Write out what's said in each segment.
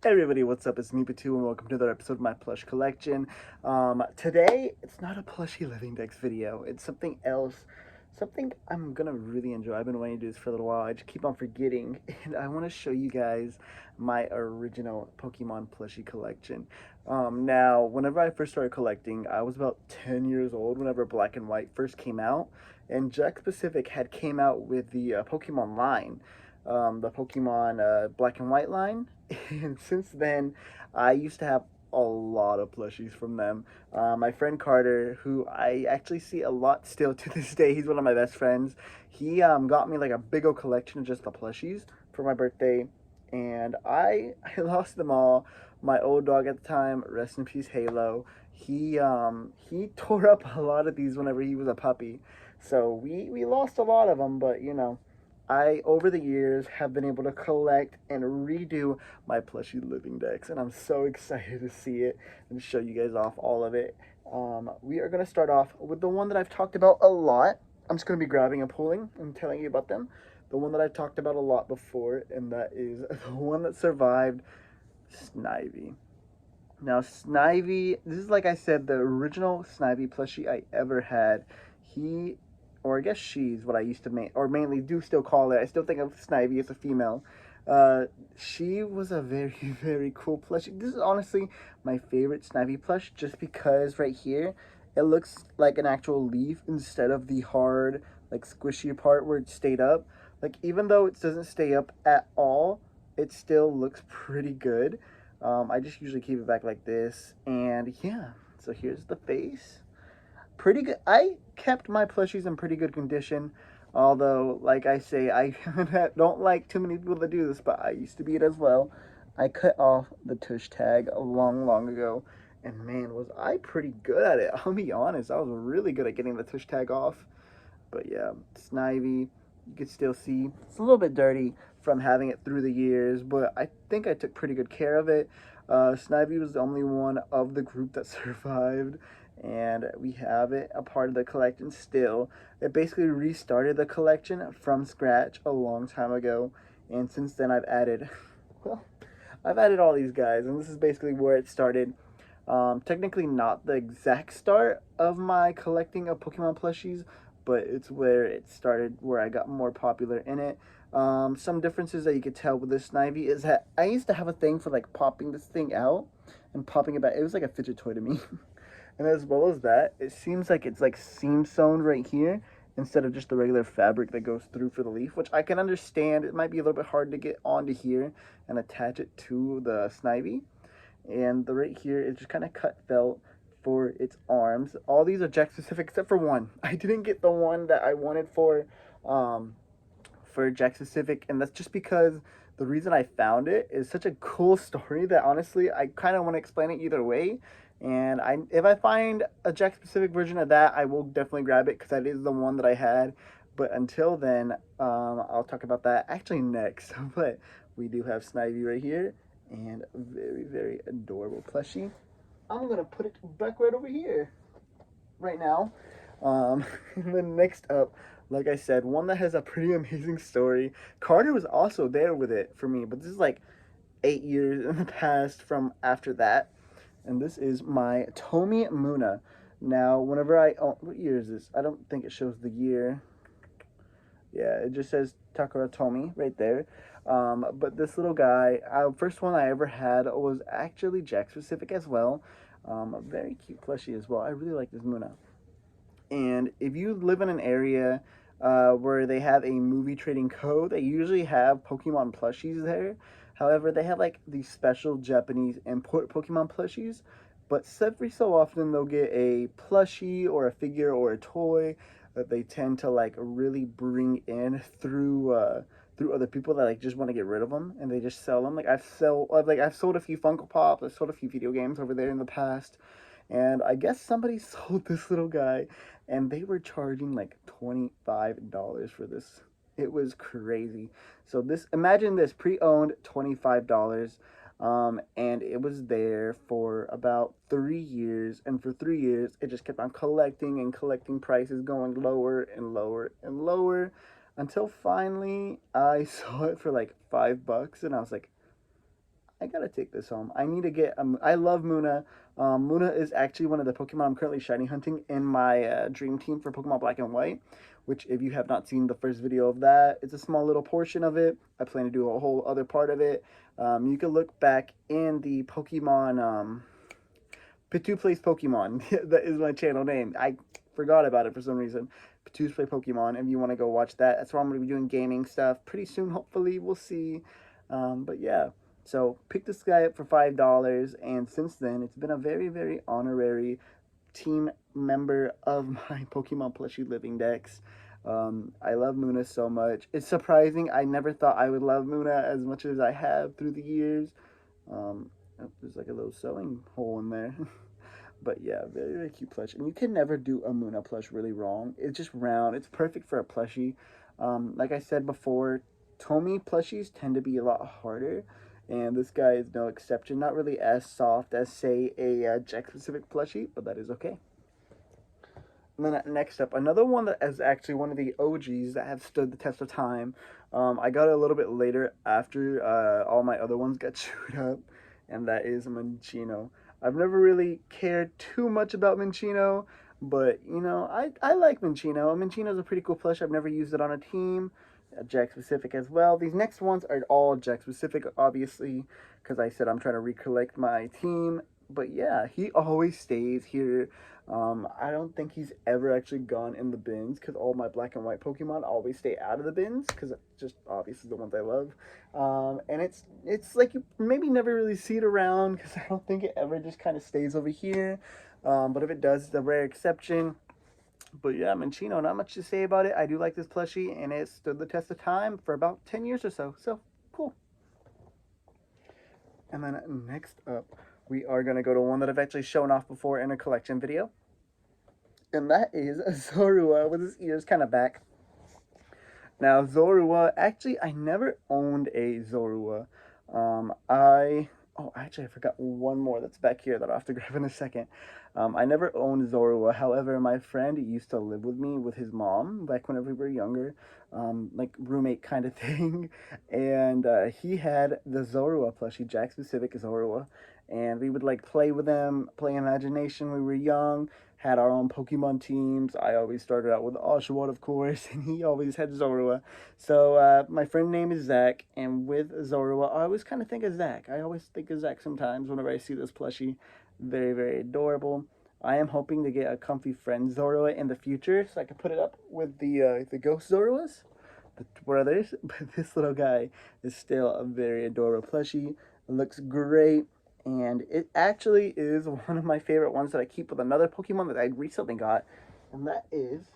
Hey everybody, what's up? It's me, Batu, and welcome to another episode of my plush collection. Today, it's not a plushy living decks video. It's something else, something I'm gonna really enjoy. I've been wanting to do this for a little while. I just keep on forgetting, and I want to show you guys my original Pokemon plushie collection. Now, whenever I first started collecting, I was about 10 years old whenever Black and White first came out, and Jack Pacific had came out with the Pokemon line, the Pokemon Black and White line. And since then, I used to have a lot of plushies from them. My friend Carter, who I actually see a lot still to this day, he's one of my best friends. He got me like a big old collection of just the plushies for my birthday, and I lost them all. My old dog at the time, rest in peace, Halo. He tore up a lot of these whenever he was a puppy, so we lost a lot of them. But I, over the years, have been able to collect and redo my plushie living decks, and I'm so excited to see it and show you guys off all of it. We are going to start off with the one that I've talked about a lot. I'm just going to be grabbing and pulling and telling you about them. The one that I've talked about a lot before, and that is the one that survived, Snivy. Now, Snivy, this is like I said, the original Snivy plushie I ever had. He, or I guess she's what I used to mainly do still call it. I still think of Snivy as a female. Uh, she was a very, very cool plushie. This is honestly my favorite Snivy plush just because right here, it looks like an actual leaf instead of the hard, like squishy part where it stayed up. Like, even though it doesn't stay up at all, it still looks pretty good. I just usually keep it back like this. And yeah, so here's the face. Pretty good. I kept my plushies in pretty good condition. Although, like I say, I don't like too many people that do this, but I used to be it as well. I cut off the tush tag a long, long ago. And man, was I pretty good at it. I'll be honest, I was really good at getting the tush tag off. But yeah, Snivy, you can still see it's a little bit dirty from having it through the years, but I think I took pretty good care of it. Snivy was the only one of the group that survived, and we have it a part of the collection still. It basically restarted the collection from scratch a long time ago, and since then I've added, well, I've added all these guys, and this is basically where it started. Technically not the exact start of my collecting of Pokemon plushies, but it's where it started, where I got more popular in it. Some differences that you could tell with this Snivy is that I used to have a thing for like popping this thing out and popping it back. It was like a fidget toy to me. And as well as that, it seems like it's like seam sewn right here instead of just the regular fabric that goes through for the leaf, which I can understand. It might be a little bit hard to get onto here and attach it to the Snivy. And the right here is just kind of cut felt for its arms. All these are Jack specific except for one. I didn't get the one that I wanted um, for Jack specific, and that's just because the reason I found it is such a cool story that honestly I kind of want to explain it either way. And if I find a Jack specific version of that, I will definitely grab it because that is the one that I had. But until then, I'll talk about that actually next. But we do have Snivy right here, and a very, very adorable plushie. I'm gonna put it back right over here right now. And then next up, like I said, one that has a pretty amazing story. Carter was also there with it for me, but this is like 8 years in the past from after that. And this is my Tomi Muna. Now, whenever what year is this? I don't think it shows the year. Yeah, it just says Takara Tomy right there. But this little guy, first one I ever had was actually Jack specific as well. A very cute plushie as well. I really like this Muna. And if you live in an area where they have a movie trading code, they usually have Pokemon plushies there. However, they have like these special Japanese import Pokemon plushies. But every so often they'll get a plushie or a figure or a toy that they tend to like really bring in through other people that like just want to get rid of them, and they just sell them. I've sold a few Funko Pops, I've sold a few video games over there in the past, and I guess somebody sold this little guy, and they were charging like $25 for this. It was crazy. So this, imagine this, pre-owned $25. And it was there for about 3 years, and for 3 years it just kept on collecting and collecting, prices going lower and lower and lower until finally I saw it for like $5, and I was like, I gotta take this home. I need to get. I love Muna. Muna is actually one of the Pokemon I'm currently shiny hunting in my dream team for Pokemon Black and White. Which, if you have not seen the first video of that, it's a small little portion of it. I plan to do a whole other part of it. You can look back in the Pokemon. Pitu Plays Pokemon. That is my channel name. I forgot about it for some reason. Pitu's Play Pokemon. If you want to go watch that, that's where I'm going to be doing gaming stuff pretty soon. Hopefully, we'll see. But yeah. So pick this guy up for $5, and since then it's been a very, very honorary team member of my Pokemon Plushie living decks. I love Muna so much. It's surprising. I never thought I would love Muna as much as I have through the years. Oh, there's like a little sewing hole in there. But yeah, very, very cute plush. And you can never do a Muna plush really wrong. It's just round. It's perfect for a plushie. Like I said before, Tomy plushies tend to be a lot harder. And this guy is no exception. Not really as soft as, say, a Jack-specific plushie, but that is okay. And then next up, another one that is actually one of the OGs that have stood the test of time. I got it a little bit later after all my other ones got chewed up, and that is Minccino. I've never really cared too much about Minccino, but, you know, I like Minccino. Minccino's a pretty cool plush. I've never used it on a team. Jack-specific as well. These next ones are all Jack-specific, obviously, because I said I'm trying to recollect my team. But yeah, he always stays here. I don't think he's ever actually gone in the bins, because all my Black and White Pokemon always stay out of the bins, because it's just obviously the ones I love. And it's like you maybe never really see it around, because I don't think it ever just kind of stays over here. But if it does, it's a rare exception. But yeah, Minccino, not much to say about it. I do like this plushie, and it stood the test of time for about 10 years or so. So, cool. And then next up, we are going to go to one that I've actually shown off before in a collection video. And that is Zorua with his ears kind of back. Now, Zorua, actually, I never owned a Zorua. Oh, actually, I forgot one more that's back here that I'll have to grab in a second. I never owned Zorua. However, my friend used to live with me with his mom back whenever we were younger, like roommate kind of thing. And he had the Zorua plushie, Jack-specific Zorua. And we would like play with them, play Imagination when we were young, had our own Pokemon teams. I always started out with Oshawott, of course, and he always had Zorua. So my friend name is Zach, and with Zorua, I always kind of think of Zach. I always think of Zach sometimes whenever I see this plushie. Very, very adorable. I am hoping to get a comfy friend Zorua in the future, so I can put it up with the Ghost Zoruas, the brothers. But this little guy is still a very adorable plushie. It looks great. And it actually is one of my favorite ones that I keep with another Pokemon that I recently got, and that is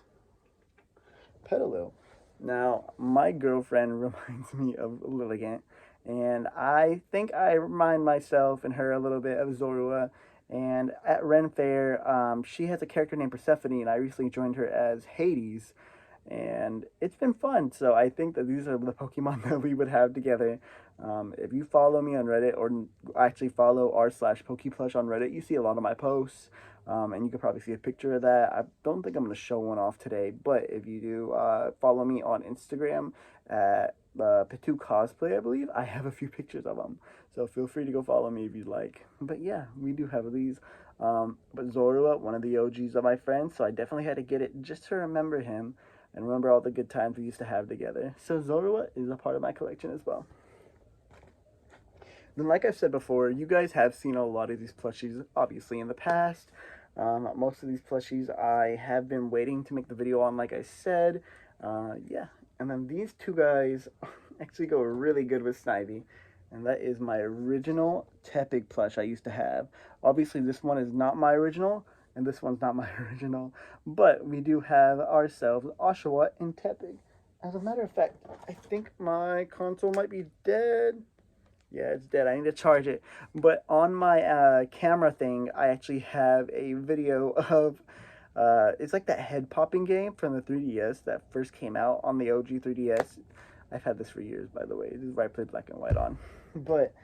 Petalil. Now, my girlfriend reminds me of Lilligant, and I think I remind myself and her a little bit of Zorua. And at Ren Fair, she has a character named Persephone, and I recently joined her as Hades. And it's been fun. So I think that these are the Pokemon that we would have together. If you follow me on Reddit, or actually follow r/PokePlush on Reddit, you see a lot of my posts. And you could probably see a picture of that. I don't think I'm going to show one off today, but if you do, follow me on Instagram at Pitu Cosplay, I believe. I have a few pictures of them, so feel free to go follow me if you'd like. But yeah, we do have these. But Zorua, one of the OGs of my friends, so I definitely had to get it just to remember him and remember all the good times we used to have together. So Zorua is a part of my collection as well. Then, like I've said before, you guys have seen a lot of these plushies, obviously, in the past. Most of these plushies I have been waiting to make the video on, like I said. Yeah, and then these two guys actually go really good with Snivy. And that is my original Tepig plush I used to have. Obviously, this one is not my original, and this one's not my original. But we do have ourselves Oshawott and Tepig. As a matter of fact, I think my console might be dead. Yeah, it's dead. I need to charge it. But on my camera thing, I actually have a video of, it's like that head popping game from the 3DS that first came out on the OG 3DS. I've had this for years, by the way. This is what I played Black and White on. But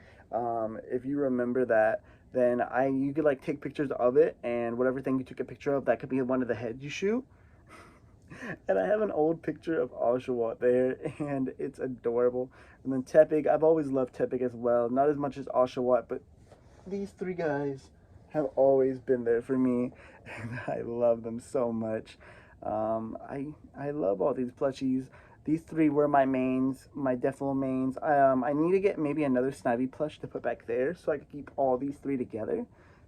if you remember that, then you could like take pictures of it, and whatever thing you took a picture of, that could be one of the heads you shoot. And I have an old picture of Oshawott there, and it's adorable. And then Tepig, I've always loved Tepig as well. Not as much as Oshawott, but these three guys have always been there for me, and I love them so much. I love all these plushies. These three were my mains, my definite mains. I need to get maybe another Snivy plush to put back there so I can keep all these three together,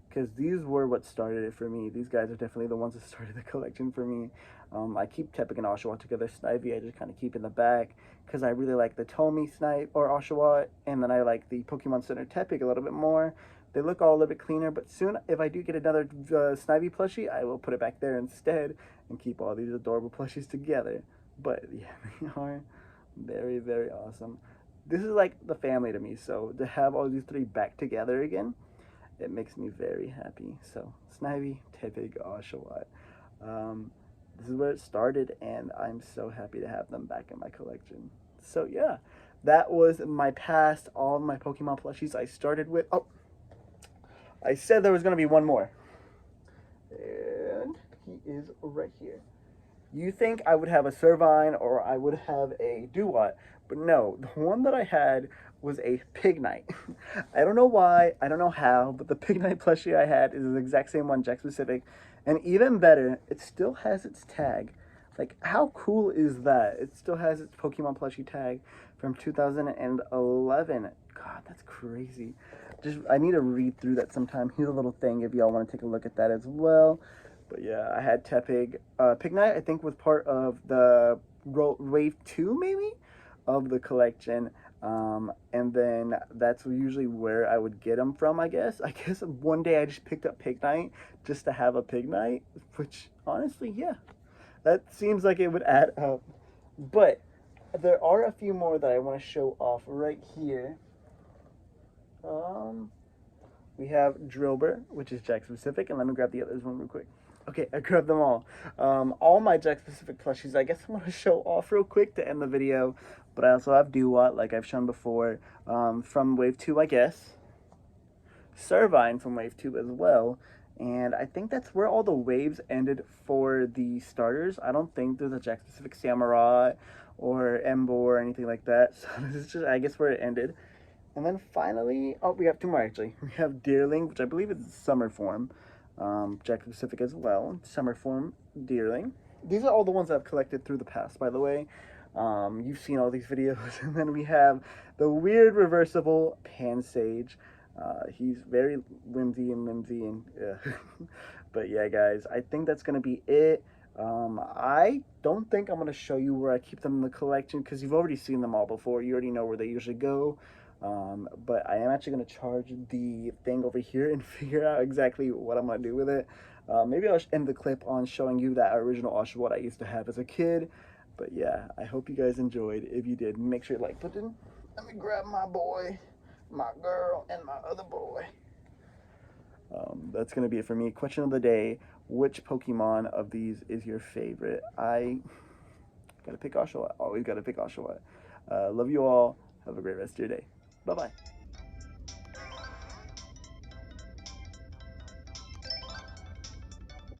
because these were what started it for me. These guys are definitely the ones that started the collection for me. I keep Tepig and Oshawott together. Snivy I just kind of keep in the back because I really like the Tomy Snipe or Oshawott, and then I like the Pokemon Center Tepig a little bit more. They look all a little bit cleaner, but soon if I do get another Snivy plushie, I will put it back there instead and keep all these adorable plushies together. But yeah, they are very, very awesome. This is like the family to me, so to have all these three back together again, it makes me very happy. So Snivy, Tepig, Oshawott. This is where it started, and I'm so happy to have them back in my collection. So yeah, that was my past, all of my Pokemon plushies I started with. Oh, I said there was going to be one more. And he is right here. You think I would have a Servine or I would have a Duat, but no, the one that I had was a Pignite. I don't know why, I don't know how, but the Pignite plushie I had is the exact same one, Jack specific, and even better, it still has its tag. Like, how cool is that? It still has its Pokemon plushie tag from 2011. God, that's crazy. Just, I need to read through that sometime. Here's a little thing if y'all want to take a look at that as well. But yeah, I had Tepig. Pignite, I think, was part of the Wave 2, maybe, of the collection. And then that's usually where I would get them from, I guess. I guess one day I just picked up Pignite just to have a Pignite, which, honestly, yeah. That seems like it would add up. But there are a few more that I want to show off right here. We have Drillbur, which is Jack specific, and let me grab the others one real quick. Okay, I grabbed them all. All my Jack specific plushies, I guess I want to show off real quick to end the video. But I also have Duat, like I've shown before, from Wave 2, I guess. Servine from Wave 2 as well. And I think that's where all the waves ended for the starters. I don't think there's a Jack specific Samurai or Embo or anything like that. So this is just, I guess, where it ended. And then finally, oh, we have two more actually. We have Deerling, which I believe is summer form. Jack Pacific as well, summer form Deerling. These are all the ones I've collected through the past, by the way. You've seen all these videos. And then we have the weird reversible Pansage. He's very whimsy and but yeah, guys, I think that's gonna be it. I don't think I'm gonna show you where I keep them in the collection because you've already seen them all before. You already know where they usually go. But I am actually going to charge the thing over here and figure out exactly what I'm going to do with it. Maybe I'll end the clip on showing you that original Oshawott I used to have as a kid. But yeah, I hope you guys enjoyed. If you did, make sure you like button. Let me grab my boy, my girl, and my other boy. That's going to be it for me. Question of the day, which Pokemon of these is your favorite? I got to pick Oshawott. Always got to pick Oshawott. Love you all. Have a great rest of your day. Bye-bye.